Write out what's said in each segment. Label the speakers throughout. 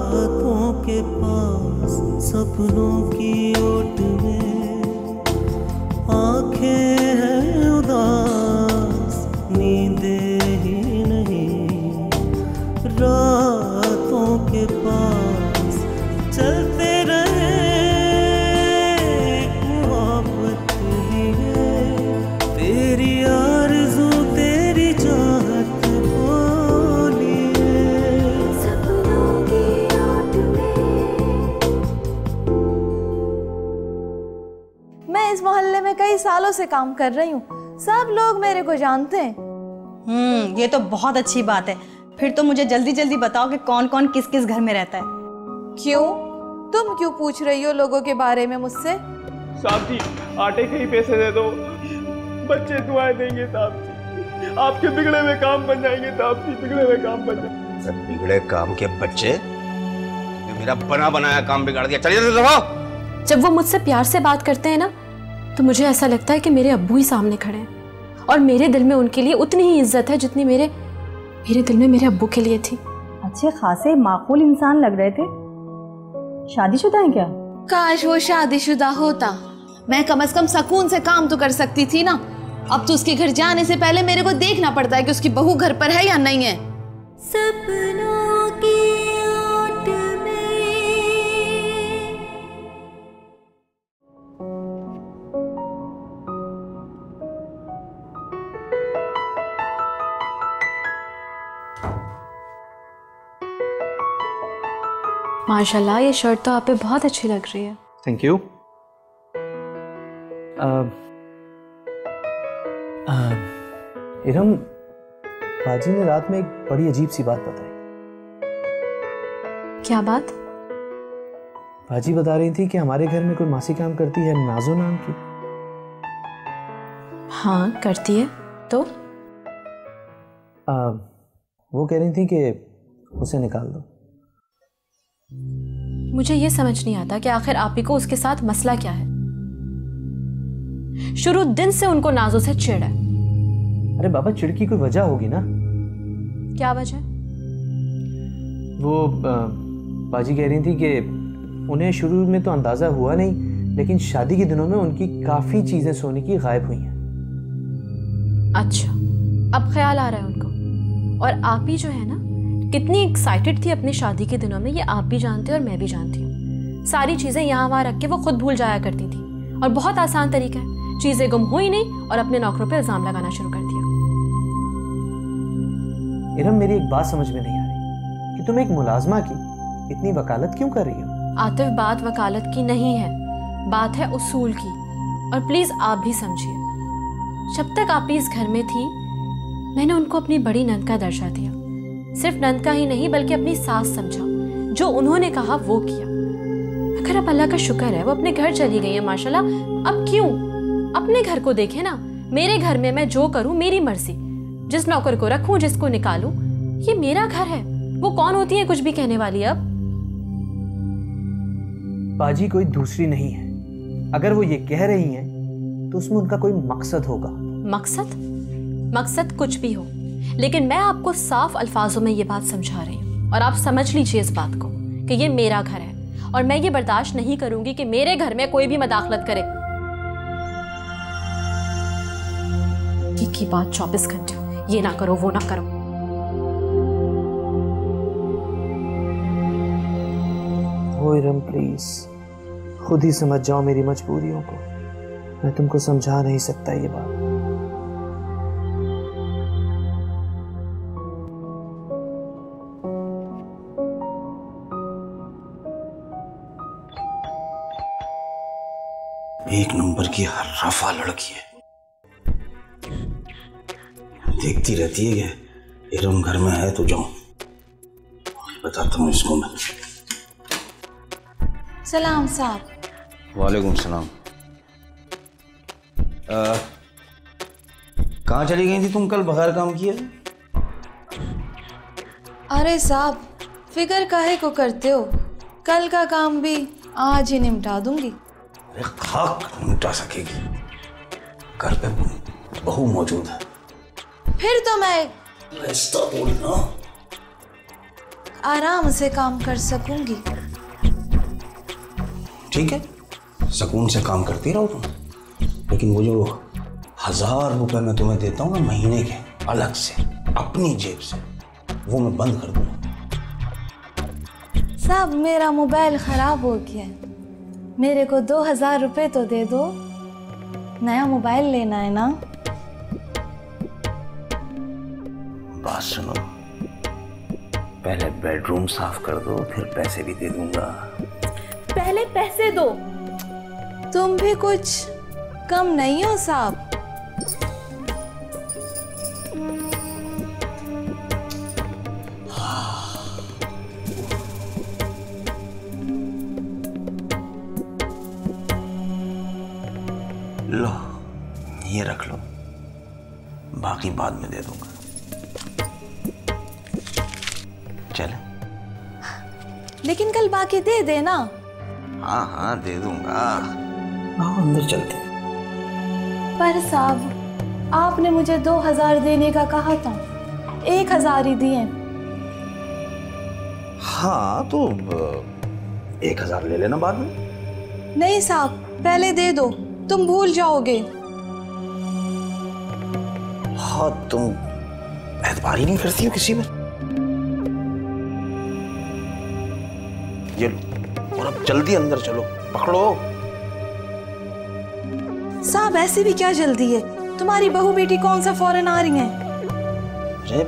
Speaker 1: रातों के पास सपनों की ओट में आंखें हैं उदास, नींदें ही नहीं। रातों के पास चलते रहे मोहब्बत लिए, तेरी आरज़ू तेरी चाहत बोलिए।
Speaker 2: सपनों की ओट में।
Speaker 3: मैं इस मोहल्ले में कई सालों से काम कर रही हूँ, सब लोग मेरे को जानते हैं।
Speaker 4: ये तो बहुत अच्छी बात है। फिर तो मुझे जल्दी जल्दी बताओ कि कौन कौन किस किस घर में रहता है।
Speaker 3: क्यों? तुम क्यों पूछ रही हो लोगों के बारे में मुझसे?
Speaker 5: साहब जी, आटे के ही पैसे दे दो, बच्चे दुआएं देंगे साहब जी, आपके बिगड़े हुए काम बन जाएंगे साहब जी, बिगड़े हुए काम बन जाएंगे।
Speaker 6: बिगड़े काम के बच्चे, मेरा बना बनाया काम बिगाड़ दिया। चलिए दबाओ।
Speaker 2: जब वो मुझसे प्यार से बात करते हैं ना, तो मुझे ऐसा लगता है कि मेरे अब्बू ही सामने खड़े हैं और मेरे दिल में उनके लिए उतनी ही इज्जत है जितनी मेरे दिल में मेरे अब्बू के लिए थी।
Speaker 4: अच्छे खासे माकूल इंसान लग रहे थे। शादीशुदा हैं क्या?
Speaker 3: काश वो शादीशुदा होता, मैं कम से कम सुकून से काम तो कर सकती थी ना। अब तो उसके घर जाने से पहले मेरे को देखना पड़ता है कि उसकी बहू घर पर है या नहीं है।
Speaker 2: सपनों की ओट में। माशाल्लाह, ये शर्ट तो आप पे बहुत अच्छी लग रही है।
Speaker 7: Thank you. इरम, बाजी ने रात में एक बड़ी अजीब सी बात बताई।
Speaker 2: क्या बात?
Speaker 7: बाजी बता रही थी कि हमारे घर में कोई मासी काम करती है, नाजो नाम की।
Speaker 2: हाँ, करती है। तो
Speaker 7: वो कह रही थी कि उसे निकाल दो।
Speaker 2: मुझे ये समझ नहीं आता कि आखिर आप ही को उसके साथ मसला क्या है। शुरू दिन से उनको नाजो से चिढ़ है।
Speaker 7: अरे बाबा, चिढ़ की कोई वजह होगी ना।
Speaker 2: क्या वजह?
Speaker 7: वो बाजी कह रही थी कि उन्हें शुरू में तो अंदाजा हुआ नहीं, लेकिन शादी के दिनों में उनकी काफी चीजें सोने की गायब हुई हैं।
Speaker 2: अच्छा, अब ख्याल आ रहा है उनको। और आप ही जो है ना, कितनी एक्साइटेड थी अपनी शादी के दिनों में, ये आप भी जानते हैं और मैं भी जानती हूँ। सारी चीजें यहाँ वहाँ रख के वो खुद भूल जाया करती थी। और बहुत आसान तरीका है, चीजें गुम हुई नहीं और अपने नौकरों पे इल्जाम लगाना शुरू कर दिया।
Speaker 7: इरम, मेरी एक बात समझ में नहीं आ रही कि तुम एक मुलाजमा की इतनी वकालत क्यों कर रही हो?
Speaker 2: आतिफ, बात वकालत की नहीं है, बात है उसूल की। और प्लीज आप भी समझिए, जब तक आप इस घर में थी, मैंने उनको अपनी बड़ी नंद का दर्जा दिया। सिर्फ नंद का ही नहीं, बल्कि अपनी सास समझा। जो उन्होंने कहा वो किया। अगर अब अल्लाह का शुक्र है वो अपने घर चली गई है माशाल्लाह। अब क्यों? अपने घर को देखे ना। मेरे घर में मैं जो करूं मेरी मर्जी, जिस नौकर को रखूं, जिसको निकालूं, ये मेरा घर है। वो कौन होती है कुछ भी कहने वाली? अब
Speaker 7: बाजी कोई दूसरी नहीं है। अगर वो ये कह रही हैं तो उसमें उनका कोई मकसद होगा।
Speaker 2: मकसद? मकसद कुछ भी हो, लेकिन मैं आपको साफ अल्फाजों में ये बात समझा रही हूँ। और आप समझ लीजिए इस बात को कि ये मेरा घर है और मैं ये बर्दाश्त नहीं करूंगी कि मेरे घर में कोई भी मदाखलत करे। एक ही बात 24 घंटे, ये ना करो वो ना करो।
Speaker 7: ओ इरम, प्लीज खुद ही समझ जाओ मेरी मजबूरियों को। मैं तुमको समझा नहीं सकता ये बात।
Speaker 6: एक नंबर की हर्राफा लड़की है, देखती रहती है कि इरम घर में है तो जाऊं, बताता हूँ इसको मैं।
Speaker 3: सलाम साहब।
Speaker 6: वालेकुम सलाम। कहाँ चली गई थी तुम कल बगैर काम किए?
Speaker 3: अरे साहब, फिक्र काहे को करते हो? कल का काम भी आज ही निपटा दूंगी।
Speaker 6: अरे खाक निपटा सकेगी, घर पे बहू मौजूद है।
Speaker 3: फिर तो मैं
Speaker 6: ऐसा बोली ना,
Speaker 3: आराम से काम कर सकूंगी।
Speaker 6: ठीक है, सुकून से काम करती रहो तुम, लेकिन वो जो 1000 रुपए मैं तुम्हें देता हूँ ना महीने के, अलग से अपनी जेब से, वो मैं बंद कर दूंगा।
Speaker 3: साहब मेरा मोबाइल खराब हो गया है, मेरे को 2000 रुपए तो दे दो, नया मोबाइल लेना है ना।
Speaker 6: बात सुनो, पहले बेडरूम साफ कर दो, फिर पैसे भी दे दूंगा।
Speaker 3: पहले पैसे दो। तुम भी कुछ कम नहीं हो साहब।
Speaker 6: लो ये रख लो, बाकी बाद में दे दूंगा। चले?
Speaker 3: लेकिन कल बाकी दे देना।
Speaker 6: हाँ हाँ दे दूंगा, आओ अंदर चलते हैं।
Speaker 3: पर साहब आपने मुझे 2000 देने का कहा था, 1000 ही दिए।
Speaker 6: हाँ तो 1000 ले लेना बाद में।
Speaker 3: नहीं साहब पहले दे दो, तुम भूल जाओगे।
Speaker 6: हाँ तुम एतबार ही नहीं करती हो किसी पर। ये लो, और अब जल्दी अंदर चलो, पकड़ो।
Speaker 3: साहब ऐसे भी क्या जल्दी है, तुम्हारी बहू बेटी कौन सा फौरन आ रही हैं?
Speaker 6: अरे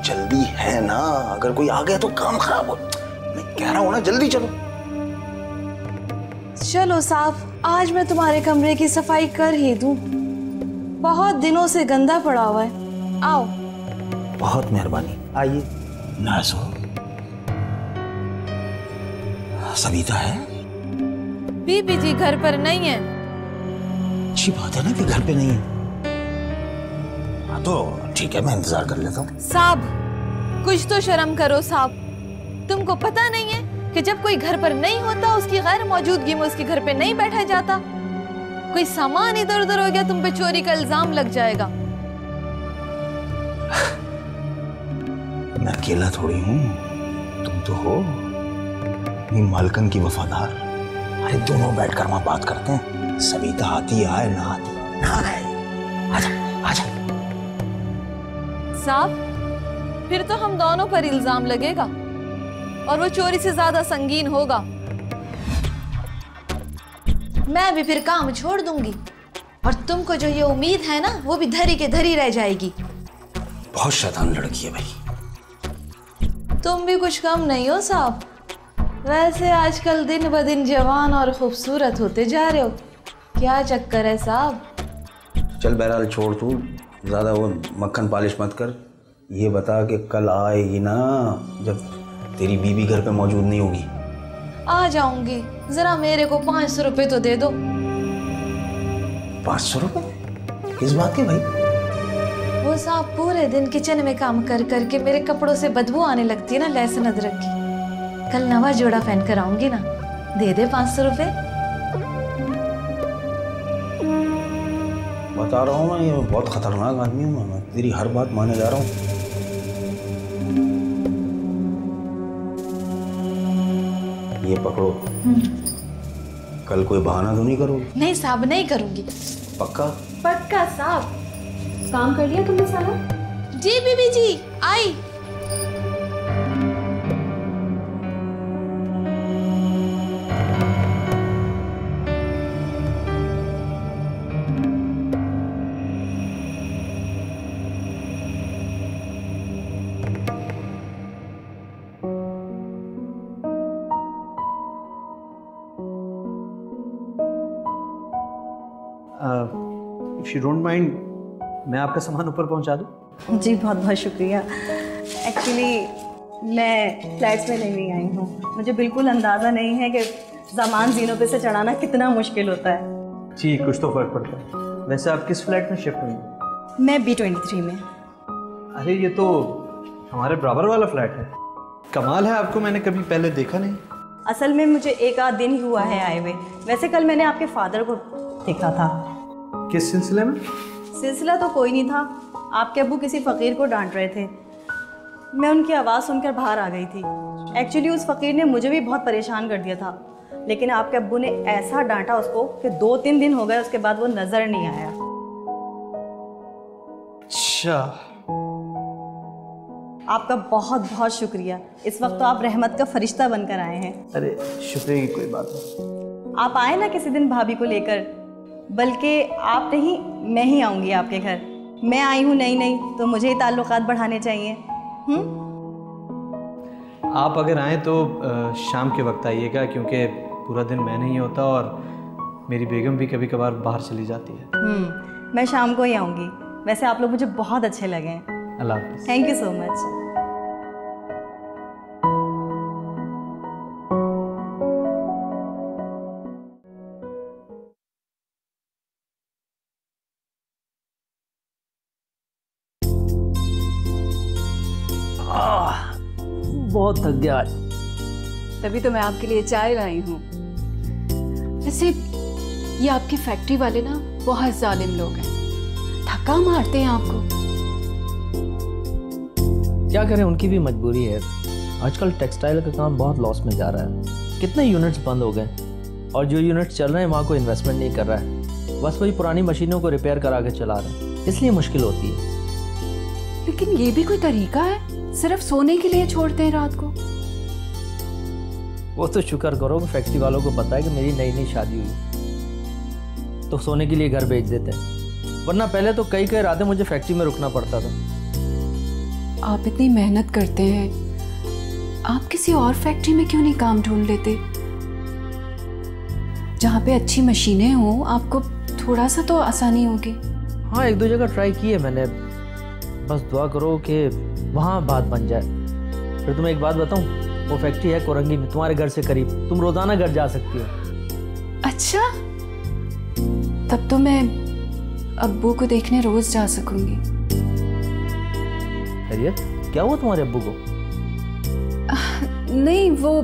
Speaker 6: जल्दी है ना, अगर कोई आ गया तो काम खराब हो। मैं कह रहा हूं ना जल्दी चलो।
Speaker 3: चलो साहब आज मैं तुम्हारे कमरे की सफाई कर ही दूं, बहुत दिनों से गंदा पड़ा हुआ है। आओ।
Speaker 6: बहुत मेहरबानी, आइए। नाज़ो, सविता है?
Speaker 3: बीबी जी घर पर नहीं है।
Speaker 6: अच्छी बात है ना कि घर पे नहीं है। हाँ तो ठीक है, मैं इंतजार कर लेता हूँ।
Speaker 3: साहब कुछ तो शर्म करो साहब, तुमको पता नहीं है कि जब कोई घर पर नहीं होता उसकी गैर मौजूदगी में उसके घर पे नहीं बैठा जाता। कोई सामान इधर उधर हो गया तुम पे चोरी का इल्जाम लग जाएगा।
Speaker 6: मैं अकेला थोड़ी हूँ, तुम तो हो अपनी मालकन की वफादार। अरे दोनों बैठकर वहां बात करते हैं। सविता आती आए ना आती ना आए, आजा आजा।
Speaker 3: साहब फिर तो हम दोनों पर इल्जाम लगेगा और वो चोरी से ज्यादा संगीन होगा। मैं भी फिर काम छोड़ दूंगी और तुमको जो ये उम्मीद है ना वो भी धरी के धरी रह जाएगी।
Speaker 6: बहुत शैतान लड़की है भाई।
Speaker 3: तुम भी कुछ कम नहीं हो साहब। वैसे आजकल दिन ब दिन जवान और खूबसूरत होते जा रहे हो, क्या चक्कर है साहब?
Speaker 6: चल बहरहाल छोड़, तू ज्यादा वो मक्खन पालिश मत कर। ये बता कि कल आएगी ना जब तेरी बीबी घर पे मौजूद नहीं होगी?
Speaker 3: आ जाऊंगी, जरा मेरे को 500 रुपए तो दे दो।
Speaker 6: 500 रुपए? किस बात के भाई?
Speaker 3: वो साहब पूरे दिन किचन में काम कर करके मेरे कपड़ों से बदबू आने लगती है ना लहसुन अदरक की। कल नवा जोड़ा पहन कर आऊंगी ना, दे दे 500 रुपए।
Speaker 6: बता रहा हूँ मैं, ये बहुत खतरनाक आदमी हूँ मैं, तेरी हर बात माने जा रहा हूँ। ये पकड़ो। कल कोई बहाना तो नहीं करोगे?
Speaker 3: नहीं साहब नहीं करूंगी।
Speaker 6: पक्का?
Speaker 2: पक्का साहब। काम कर लिया तुमने सारा?
Speaker 3: जी बीबी जी आई।
Speaker 7: इफ यू डोंट माइंड, मैं आपका सामान ऊपर पहुंचा दूं?
Speaker 4: जी बहुत बहुत शुक्रिया। एक्चुअली मैं फ्लैट्स में नहीं आई हूँ, मुझे बिल्कुल अंदाज़ा नहीं है कि सामान जीनों पे से चढ़ाना कितना मुश्किल होता है।
Speaker 7: जी कुछ तो फर्क पड़ता है। वैसे आप किस फ्लैट में शिफ्ट हुई?
Speaker 4: मैं B23 में।
Speaker 7: अरे ये तो हमारे बराबर वाला फ्लैट है। कमाल है, आपको मैंने कभी पहले देखा नहीं।
Speaker 4: असल में मुझे एक आध दिन ही हुआ है आए हुए। वैसे कल मैंने आपके फादर को देखा था।
Speaker 7: किस सिलसिले में?
Speaker 4: सिलसिला तो कोई नहीं था, आपके अब्बू किसी फ़कीर को डांट रहे थे। मैं उनकी आवाज़ सुनकर बाहर आ गई थी। एक्चुअली उस फ़कीर ने मुझे भी बहुत परेशान कर दिया था, लेकिन आपके अब्बू ने ऐसा डांटा उसको कि 2-3 दिन हो गए, उसके बाद वो नज़र नहीं आया।
Speaker 6: अच्छा,
Speaker 4: आपका बहुत बहुत शुक्रिया। इस वक्त तो आप रहमत का फरिश्ता बनकर आए हैं।
Speaker 7: अरे शुक्रिया की कोई बात नहीं।
Speaker 4: आप आए ना किसी दिन भाभी को लेकर, बल्कि आप नहीं, मैं ही आऊँगी आपके घर। मैं आई हूँ नई नई, तो मुझे ही ताल्लुकात बढ़ाने चाहिए।
Speaker 7: आप अगर आएँ तो शाम के वक्त आइएगा, क्योंकि पूरा दिन मैं नहीं होता और मेरी बेगम भी कभी कभार बाहर चली जाती है।
Speaker 4: मैं शाम को ही आऊँगी। वैसे आप लोग मुझे बहुत अच्छे लगे हैं।
Speaker 7: अल्लाह हाफ़िज़।
Speaker 4: Thank you so much.
Speaker 8: बहुत थक गया आज।
Speaker 9: तभी तो मैं आपके लिए चाय लाई हूँ। वैसे ये आपकी फैक्ट्री वाले ना बहुत जालिम लोग हैं, धक्का मारते हैं आपको।
Speaker 8: क्या करें, उनकी भी मजबूरी है। आजकल टेक्सटाइल का काम बहुत लॉस में जा रहा है। कितने यूनिट्स बंद हो गए और जो यूनिट्स चल रहे हैं वहाँ कोई इन्वेस्टमेंट नहीं कर रहा है, बस वही पुरानी मशीनों को रिपेयर करा के चला रहे हैं, इसलिए मुश्किल होती है।
Speaker 9: लेकिन ये भी कोई तरीका है? सिर्फ सोने के लिए छोड़ते हैं रात को?
Speaker 8: वो तो शुक्र करो कि फैक्ट्री वालों को पता है कि मेरी नई नई शादी हुई, तो सोने के लिए घर भेज देते हैं, वरना पहले तो कई कई रातें मुझे फैक्ट्री में रुकना पड़ता था।
Speaker 9: आप इतनी मेहनत करते हैं, आप किसी और फैक्ट्री में क्यों नहीं काम ढूंढ लेते जहाँ पे अच्छी मशीनें हों? आपको थोड़ा सा तो आसानी होगी।
Speaker 8: हाँ, 1-2 जगह ट्राई की है मैंने, बस दुआ करो कि वहाँ बात बन जाए। फिर तुम्हें एक बात बताऊँ, वो फैक्ट्री है कोरंगी में, तुम्हारे घर से करीब, तुम रोजाना घर जा सकती हो।
Speaker 9: अच्छा, तब तो मैं अब्बू को देखने रोज जा सकूंगी।
Speaker 8: खैरियत, क्या हुआ तुम्हारे अब्बू को?
Speaker 9: नहीं, वो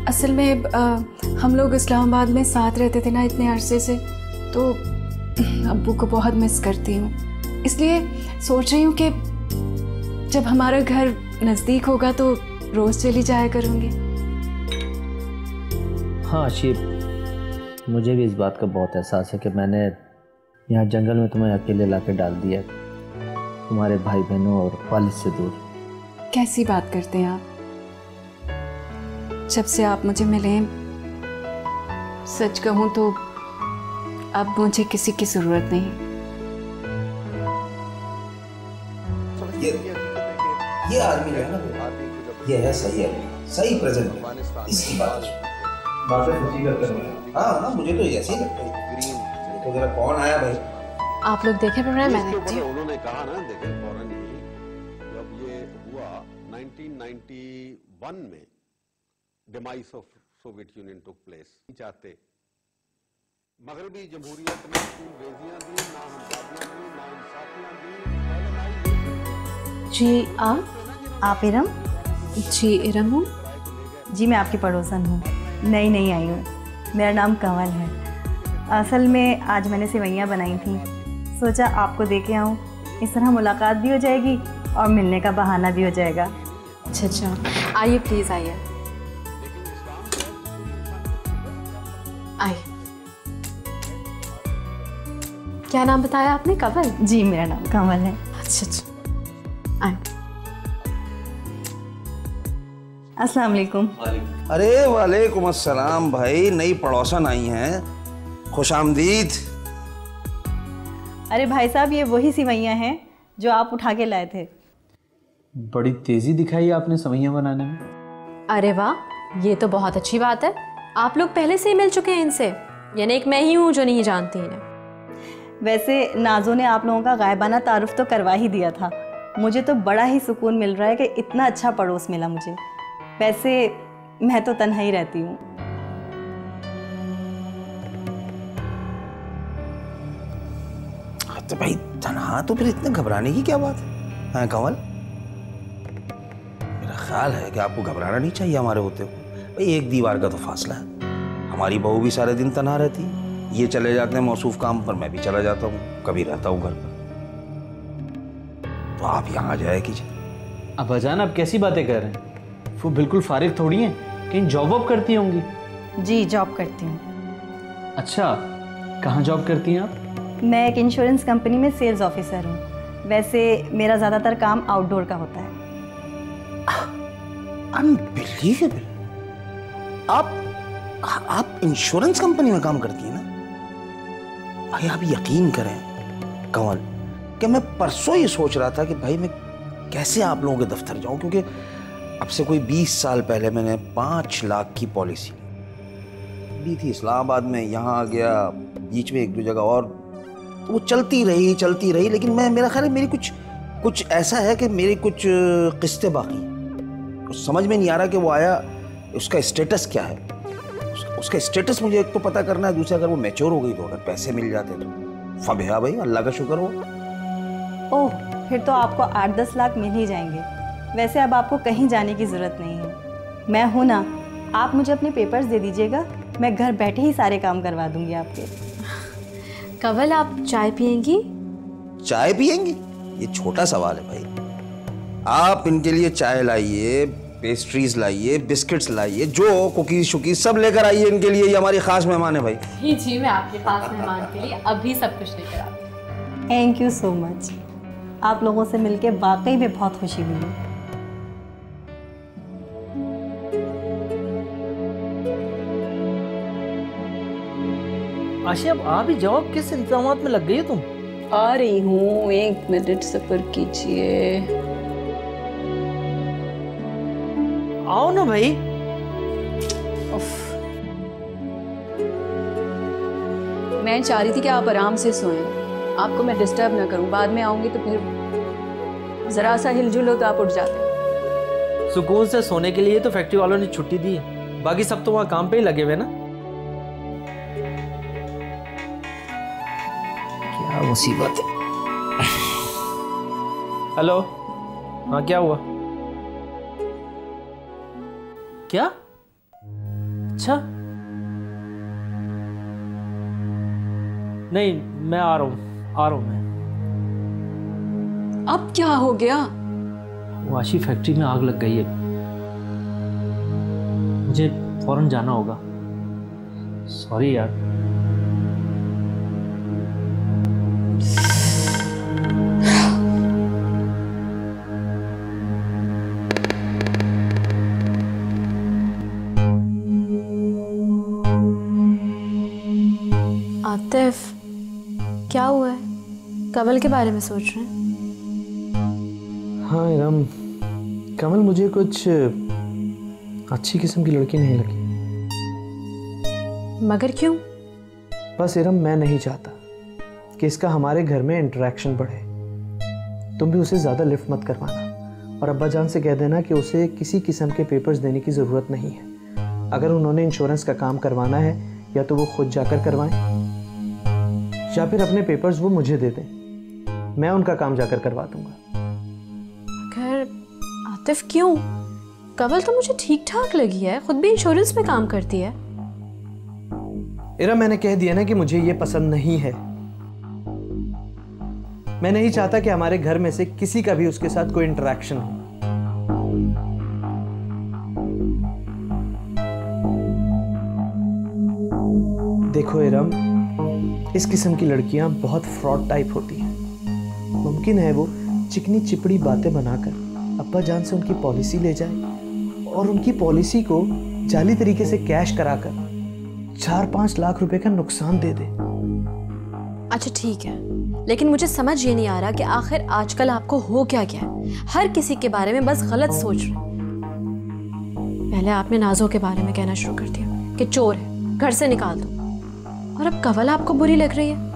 Speaker 9: असल में हम लोग इस्लामाबाद में साथ रहते थे ना इतने अरसे से, तो अब्बू को बहुत मिस करती हूँ। इसलिए सोच रही हूँ कि जब हमारा घर नज़दीक होगा तो रोज़ चली जाया करूँगी।
Speaker 8: हाँ शिव, मुझे भी इस बात का बहुत एहसास है कि मैंने यहाँ जंगल में तुम्हें अकेले ला के डाल दिया, तुम्हारे भाई बहनों और वालिद से दूर।
Speaker 9: कैसी बात करते हैं आप? जब से आप मुझे मिले, सच कहूँ तो अब मुझे किसी की ज़रूरत नहीं।
Speaker 6: ये आदमी जो है ना, ये है सही है, सही प्रेजेंट है, इसकी बात है। हाँ ना, मुझे तो ऐसे ही लगता है। तो जरा कौन आया भाई?
Speaker 2: आप लोग देखे प्रोग्राम? मैंने
Speaker 10: उन्होंने कहा ना, देखे फौरन ही जब ये हुआ 1991 में demise of Soviet union took place, चाहते मगरबी जमहूरियत में अंग्रेजियां दी, ना हमदर्दियां दी, ना इंसाफियां दी।
Speaker 2: जी
Speaker 4: आप इरम?
Speaker 2: जी इरम हूँ।
Speaker 4: जी मैं आपकी पड़ोसन हूँ, नई नई आई हूँ। मेरा नाम कंवल है। असल में आज मैंने सेवइयाँ बनाई थी, सोचा आपको दे के आऊँ, इस तरह मुलाकात भी हो जाएगी और मिलने का बहाना भी हो जाएगा।
Speaker 2: अच्छा, आइए प्लीज़ आइए। आइए। क्या नाम बताया आपने? कंवल?
Speaker 4: जी मेरा नाम कंवल है।
Speaker 2: अच्छा अच्छा, आइए।
Speaker 4: अस्सलाम वालेकुम।
Speaker 6: अरे वालेकुम अस्सलाम भाई, नई पड़ोसन आई हैं, खुशामदीद।
Speaker 4: अरे भाई साहब, ये वही सेवइयाँ हैं जो आप उठा के लाए थे।
Speaker 7: बड़ी तेजी दिखाई आपने सेवइयाँ बनाने में।
Speaker 2: अरे वाह, ये तो बहुत अच्छी बात है। आप लोग पहले से ही मिल चुके हैं इनसे, यानी एक मैं ही हूँ जो नहीं जानती इन्हें।
Speaker 4: वैसे नाजो ने आप लोगों का गायबाना तारुफ तो करवा ही दिया था। मुझे तो बड़ा ही सुकून मिल रहा है कि इतना अच्छा पड़ोस मिला मुझे। वैसे मैं तो तन्हा ही रहती हूँ।
Speaker 6: तो भाई तन्हा, तो फिर इतने घबराने की क्या बात है? हाँ कंवल, मेरा ख्याल है कि आपको घबराना नहीं चाहिए हमारे होते हुए। भाई एक दीवार का तो फासला है। हमारी बहू भी सारे दिन तन्हा रहती है, ये चले जाते हैं मौसूफ काम पर, मैं भी चला जाता हूँ, कभी रहता हूँ घर पर। तो आप यहाँ आ जाया कीजिए।
Speaker 7: अब्बाजान आप कैसी बातें कर रहे हैं? वो बिल्कुल फारिग थोड़ी हैं, कहीं जॉब वॉब करती होंगी।
Speaker 4: जी जॉब करती हूँ।
Speaker 7: अच्छा, कहाँ जॉब करती हैं आप?
Speaker 4: मैं एक इंश्योरेंस कंपनी में सेल्स ऑफिसर हूँ। वैसे मेरा ज़्यादातर काम आउटडोर का होता है।
Speaker 6: अनबिलीवेबल। आप इंश्योरेंस कंपनी में काम करती हैं ना? भाई आप यकीन करें कंवल कि मैं परसों ही सोच रहा था कि भाई मैं कैसे आप लोगों के दफ्तर जाऊं, क्योंकि अब से कोई 20 साल पहले मैंने 5 लाख की पॉलिसी ली थी इस्लामाबाद में। यहाँ आ गया, बीच में 1-2 जगह और, तो वो चलती रही, लेकिन मेरा ख्याल है मेरी कुछ ऐसा है कि मेरी कुछ किस्तें बाकी, तो समझ में नहीं आ रहा कि वो आया, उसका स्टेटस क्या है। उसका स्टेटस मुझे एक तो पता करना है, दूसरा अगर वो मैच्योर हो गई तो अगर पैसे मिल जाते तो फबहा भाई, अल्लाह का शुक्र हो।
Speaker 4: ओह, फिर तो आपको 8-10 लाख मिल ही जाएंगे। वैसे अब आपको कहीं जाने की ज़रूरत नहीं है, मैं हूँ ना। आप मुझे अपने पेपर्स दे दीजिएगा, मैं घर बैठे ही सारे काम करवा दूंगी आपके।
Speaker 2: कंवल, आप चाय पियेंगी?
Speaker 6: चाय पियेंगी? ये छोटा सवाल है भाई। आप इनके लिए चाय लाइए, पेस्ट्रीज लाइए, बिस्किट्स लाइए, जो कुकीज शुकीज सब लेकर आइए इनके लिए, ये हमारी खास मेहमान है भाई।
Speaker 2: जी, मैं आपके पास मेहमान के लिए अभी सब कुछ लेकर आती हूँ।
Speaker 4: Thank you so much. आप लोगों से मिलके वाकई में बहुत खुशी हुई है।
Speaker 8: आशिया, अब आ भी जाओ, किस इंतजामात में लग गई हो तुम?
Speaker 9: आ रही हूँ, 1 मिनट सब्र कीजिए।
Speaker 8: आओ ना भाई।
Speaker 9: मैं चाह रही थी कि आप आराम से सोएं, आपको मैं डिस्टर्ब ना करूं। बाद में आऊंगी तो फिर जरा सा हिलजुल हो तो आप उठ जाते हैं।
Speaker 8: सुकून से सोने के लिए तो फैक्ट्री वालों ने छुट्टी दी है, बाकी सब तो वहां काम पे ही लगे हुए ना। क्या मुसीबत है। हेलो, हाँ क्या हुआ? क्या? अच्छा, नहीं मैं आ रहा हूँ मैं।
Speaker 9: अब क्या हो गया?
Speaker 8: वाशी फैक्ट्री में आग लग गई है, मुझे फौरन जाना होगा। सॉरी यार।
Speaker 2: आतिफ, क्या हुआ है? कंवल के बारे में सोच रहे हैं?
Speaker 7: हाँ इरम, कमल मुझे कुछ अच्छी किस्म की लड़की नहीं लगी।
Speaker 2: मगर क्यों?
Speaker 7: बस इरम, मैं नहीं चाहता कि इसका हमारे घर में इंटरेक्शन बढ़े। तुम भी उसे ज़्यादा लिफ्ट मत करवाना, और अब्बा जान से कह देना कि उसे किसी किस्म के पेपर्स देने की ज़रूरत नहीं है। अगर उन्होंने इंश्योरेंस का काम करवाना है, या तो वो खुद जाकर करवाएं, या फिर अपने पेपर्स वो मुझे दे दें, मैं उनका काम जाकर करवा दूंगा।
Speaker 2: मगर आतिफ क्यों? कंवल तो मुझे ठीक ठाक लगी है, खुद भी इंश्योरेंस में काम करती है।
Speaker 7: इरा, मैंने कह दिया ना कि मुझे ये पसंद नहीं है। मैं नहीं चाहता कि हमारे घर में से किसी का भी उसके साथ कोई इंटरेक्शन हो। देखो इरम, इस किस्म की लड़कियां बहुत फ्रॉड टाइप होती हैं। मुमकिन है वो चिकनी चिपड़ी बातें बनाकर अब्बा जान से उनकी पॉलिसी ले जाए और उनकी पॉलिसी को जाली तरीके से कैश कराकर 4-5 लाख रुपए का नुकसान दे दे।
Speaker 2: अच्छा ठीक है, लेकिन मुझे समझ ये नहीं आ रहा कि आखिर आजकल आपको हो क्या गया है। हर किसी के बारे में बस गलत सोच रहे हैं। पहले आपने नाजो के बारे में कहना शुरू कर दिया कि चोर है, घर से निकाल दो, और अब कंवल आपको बुरी लग रही है।